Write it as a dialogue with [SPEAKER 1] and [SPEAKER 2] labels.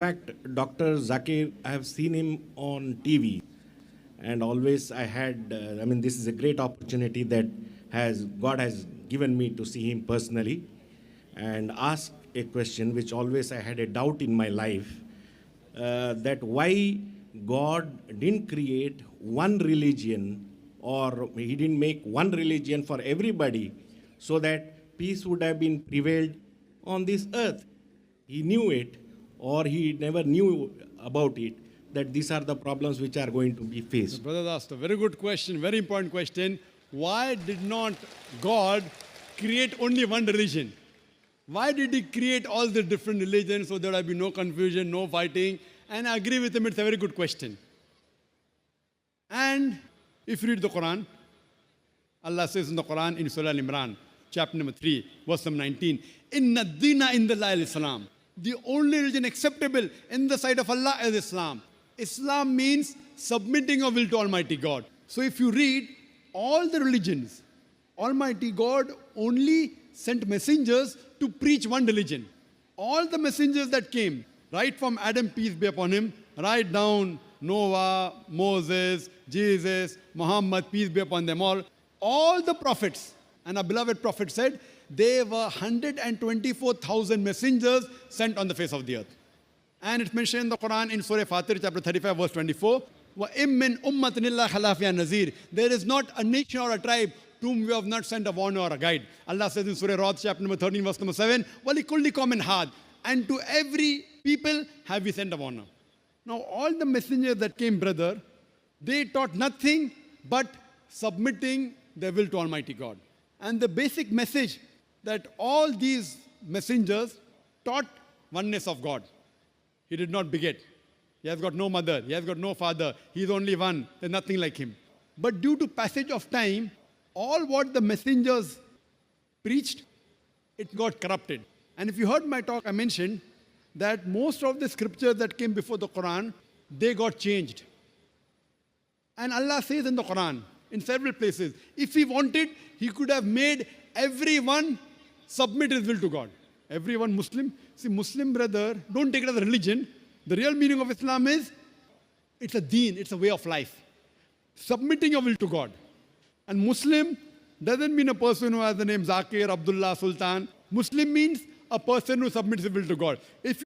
[SPEAKER 1] fact, Dr. Zakir, I have seen him on TV, and always I had. This is a great opportunity that has God has given me to see him personally, and ask a question which always I had a doubt in my life, that why God didn't create one religion, or He didn't make one religion for everybody, so that peace would have been prevailed on this earth. He knew it, or he never knew about it, that these are the problems which are going to be faced.
[SPEAKER 2] Brother asked a very good question, very important question. Why did not God create only one religion? Why did He create all the different religions so there will be no confusion, no fighting? And I agree with him, it's a very good question. And if you read the Quran, Allah says in the Quran in Surah Al-Imran, chapter number 3, verse number 19, Inna dina indallahi al-Islam. The only religion acceptable in the sight of Allah is Islam. Islam means submitting your will to Almighty God. So if you read all the religions, Almighty God only sent messengers to preach one religion. All the messengers that came, right from Adam, peace be upon him, right down Noah, Moses, Jesus, Muhammad, peace be upon them all the prophets, and our beloved prophet said, there were 124,000 messengers sent on the face of the earth. And it's mentioned in the Quran in Surah Fatir, chapter 35, verse 24, وَإِم مِّنْ أُمَّةٍ إِلَّا خَلَا فِيهَا نَذِيرٌ. There is not a nation or a tribe to whom we have not sent a warner or a guide. Allah says in Surah Ra'd, chapter number 13, verse number 7, وَلِكُلِّ قَوْمٍ هَادٍ. And to every people have we sent a warner. Now all the messengers that came, brother, they taught nothing but submitting their will to Almighty God. And the basic message that all these messengers taught oneness of God. He did not beget. He has got no mother. He has got no father. He is only one. There's nothing like him. But due to passage of time, all what the messengers preached, it got corrupted. And if you heard my talk, I mentioned that most of the scriptures that came before the Quran, they got changed. And Allah says in the Quran, in several places, if He wanted, He could have made everyone submit his will to God. Everyone Muslim. See, Muslim brother, don't take it as a religion. The real meaning of Islam is, it's a deen, it's a way of life. Submitting your will to God. And Muslim doesn't mean a person who has the name Zakir, Abdullah, Sultan. Muslim means a person who submits his will to God. If